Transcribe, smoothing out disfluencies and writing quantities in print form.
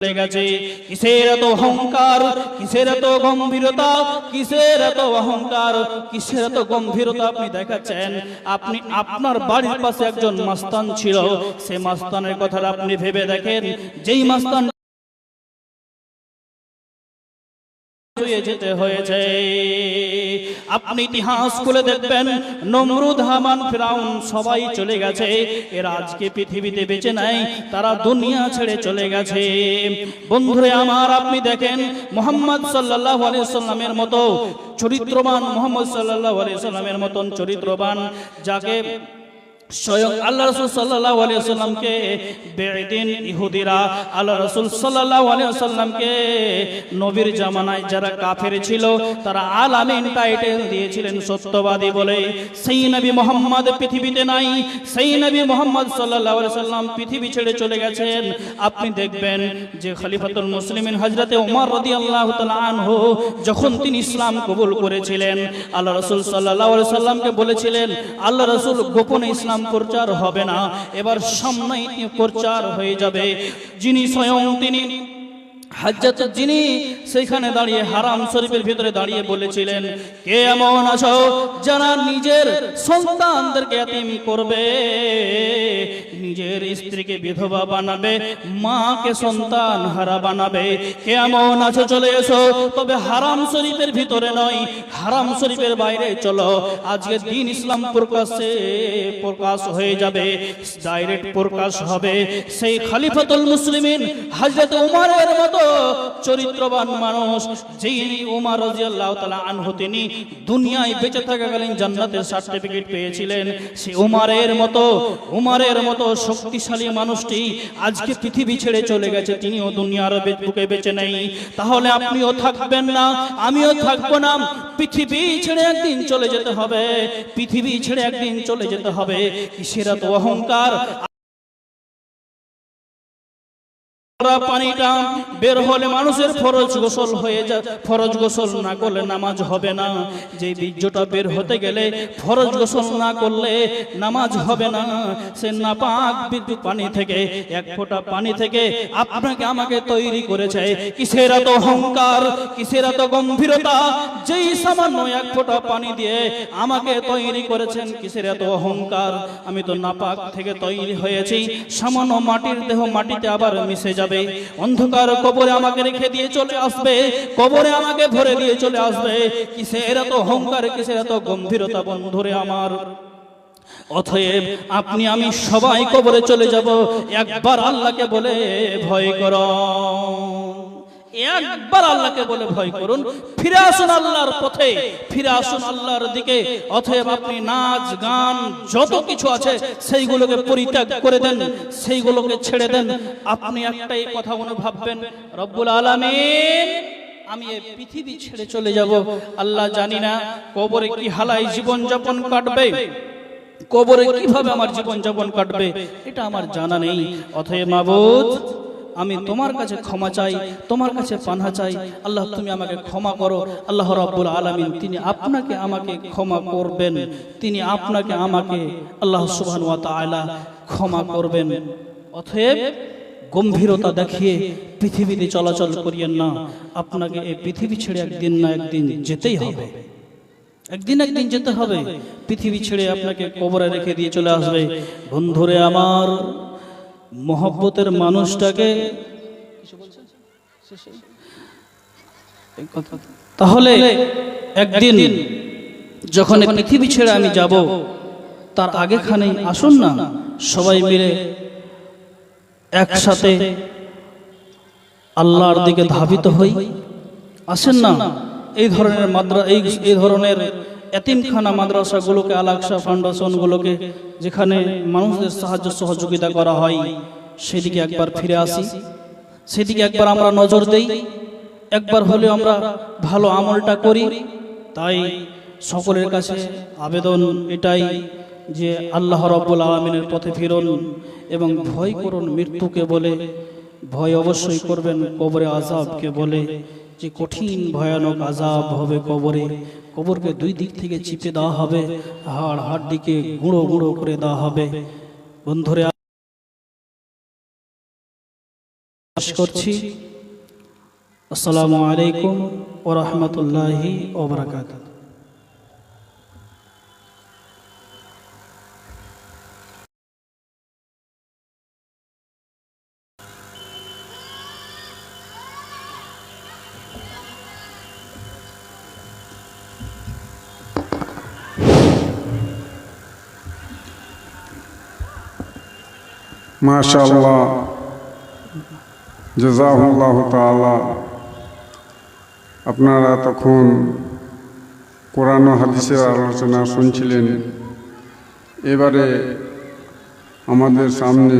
চলে গেছে। কিসের এত অহংকার, কিসের এত গম্ভীরতা, কিসের এত অহংকার, কিসের এত গম্ভীরতা আপনি দেখাচ্ছেন? আপনি আপনার বাড়ির পাশে একজন মাস্তান ছিল, সে মাস্তানের কথা আপনি ভেবে দেখেন। যেই মাস্তান যেতে হয়েছে, আপনি ইতিহাস খুলে দেখবেন, নমরুদ, হামান, ফিরাউন সবাই চলে গেছে। এরা আজকে পৃথিবীতে বেঁচে নাই, তারা দুনিয়া ছেড়ে চলে গেছে। বন্ধুরে আমার, আপনি দেখেন মুহাম্মদ সাল্লাল্লাহু আলাইহি সাল্লামের মতো চরিত্রবান, মুহাম্মদ সাল্লাল্লাহু আলাইহি সাল্লামের মতন চরিত্রবান, যাকে স্বয়ং আল্লাহ রাসূল সাল্লাল্লাহু আলাইহি ওয়াসাল্লামকে বেঈদিন ইহুদিরা আল্লাহ রাসূল সাল্লাল্লাহু আলাইহি ওয়াসাল্লামকে নবীর জামানায় যারা কাফের ছিল, তারা আল আমিন টাইটেল দিয়েছিলেন সত্যবাদী বলে। সেই নবী মুহাম্মদ পৃথিবীতে নাই, সেই নবী মুহাম্মদ সাল্লাল্লাহু আলাইহি ওয়াসাল্লাম পৃথিবী ছেড়ে চলে গেছেন। আপনি দেখবেন যে খলিফাতুল মুসলিমিন হযরতে ওমর রাদিয়াল্লাহু তাআলা আনহু যখন তিনি ইসলাম কবুল করেছিলেন, আল্লাহ রাসূল সাল্লাল্লাহু আলাইহি ওয়াসাল্লামকে বলেছিলেন, আল্লাহ রাসূল গোপনে ইসলাম প্রচার হবে না, এবার সামনেই প্রচার হয়ে যাবে। যিনি স্বয়ং তিনি হযরত, যিনি সেখানে দাঁড়িয়ে হারাম শরীফের ভিতরে দাঁড়িয়ে বলেছিলেন, কে এমন আছো যারা নিজের সন্তানদেরকে এতিম করবে, নিজের স্ত্রীকে বিধবা বানাবে, মাকে সন্তান হারা বানাবে? কে এমন আছো চলে এসো, তবে হারাম শরীফের ভিতরে নয়, হারাম শরীফের বাইরে চলো। আজকে দ্বীন ইসলাম প্রকাশ হয়ে যাবে, ডাইরেক্ট প্রকাশ হবে। সেই খলিফাতুল মুসলিমিন হযরত ওমরের মতো চরিত্রবান মানুষ, যিনি ওমর রাদিয়াল্লাহু তাআলা আনহু, তিনি দুনিয়ায় বেঁচে থাকাকালীন জান্নাতের সার্টিফিকেট পেয়েছিলেন। সেই ওমরের মতো শক্তিশালী মানুষটি আজকে পৃথিবী ছেড়ে চলে গেছে, তিনিও দুনিয়ার বুকে বেঁচে নেই। তাহলে আপনিও থাকবেন না, আমিও থাকবো না। পৃথিবী ছেড়ে একদিন চলে যেতে হবে, পৃথিবী ছেড়ে একদিন চলে যেতে হবে। কিসের এত অহংকার? পানিটা বের হলে মানুষের ফরজ গোসল হয়ে যায়, ফরজ গোসল না করলে নামাজ হবে না। যে বীর্যটা বের হতে গেলে ফরজ গোসল না করলে নামাজ হবে না। সে নাপাক বিদ্যুৎ পানি থেকে, এক ফোঁটা পানি থেকে আপনাকে আমাকে তৈরি করেছে। কিসের এত অহংকার, কিসের এত গম্ভীরতা? যেই সামান্য এক ফোঁটা পানি দিয়ে আমাকে তৈরি করেছেন, কিসের এত অহংকার? আমি তো নাপাক থেকে তৈরি হয়েছি, সামান্য মাটির দেহ মাটিতে আবার মিশে যাবে। অন্ধকার কবরে আমাকে রেখে দিয়ে চলে আসবে, কবরে আমাকে ভরে দিয়ে চলে আসবে। কিসের এত অহংকার, কিসের এত গম্ভীরতা? বন্ধুরে আমার, অতএব আপনি আমি সবাই কবরে চলে যাব। একবার আল্লাহকে বলে ভয় করো, একবার আল্লাহকে বলে ভয় করুন, ফিরে আসুন আল্লাহর পথে, ফিরে আসুন আল্লাহর দিকে। অতএব আপনি নাচ গান যত কিছু আছে সেইগুলোকে পরিত্যাগ করে দেন, সেইগুলোকে ছেড়ে দেন। আপনি একটাই কথা মনে ভাববেন, রব্বুল আলামিন, আমি এই পৃথিবী ছেড়ে চলে যাব। আল্লাহ জানি না কবরে কি হালাই জীবন যাপন কাটবে, কবরে কিভাবে আমার জীবন যাপন কাটবে, এটা আমার জানা নেই। অতএব মাবুদ, আমি তোমার কাছে ক্ষমা চাই, তোমার কাছে পানাহ চাই। আল্লাহ, তুমি আমাকে ক্ষমা করো। আল্লাহ রাব্বুল আলামিন তিনি আপনাকে আমাকে ক্ষমা করবেন, তিনি আপনাকে আমাকে আল্লাহ সুবহানাহু ওয়া তাআলা ক্ষমা করবেন। অতএব গম্ভীরতা দেখিয়ে পৃথিবীতে চলাচল করিয়েন না। আপনাকে এই পৃথিবী ছেড়ে একদিন না একদিন যেতেই হবে, একদিন যেতে হবে। পৃথিবী ছেড়ে আপনাকে কবরে রেখে দিয়ে চলে আসবে। বন্ধুরে আমার, মহব্বতের মানুষটাকে, তাহলে একদিন যখন পৃথিবী ছেড়ে আমি যাব, তার আগেখানে আসুন না সবাই মিলে একসাথে আল্লাহর দিকে ধাবিত হই। আসেন না এই ধরনের এই ধরনের এতিমখানা মাদ্রাসাগুলোকে, আল-আকসা ফাউন্ডেশনগুলোকে, যেখানে মানুষদের সাহায্য সহযোগিতা করা হয়, সেদিকে একবার ফিরে আসি, সেদিকে একবার আমরা নজর দেই, একবার হলেও আমরা ভালো আমলটা করি। তাই সকলের কাছে আবেদন এটাই যে আল্লাহ রাব্বুল আলামিনের পথে ফিরুন এবং ভয় করুন মৃত্যুকে বলে। ভয় অবশ্যই করবেন কবরে আযাবকে বলে, যে কঠিন ভয়ানক আযাব হবে কবরে। কবরকে দুই দিক থেকে চিপে দেওয়া হবে, হাড় হাড়িকে গুঁড়ো গুঁড়ো করে দেওয়া হবে। বন্ধুরে শেষ করছি। আসসালামু আলাইকুম ওয়া রাহমাতুল্লাহি ওয়া বারাকাতুহু। মাশাআল্লাহ, জাযাকুল্লাহু তাআলা। আপনারা তখন কোরআন ও হাদিসের আলোচনা শুনছিলেন। এবারে আমাদের সামনে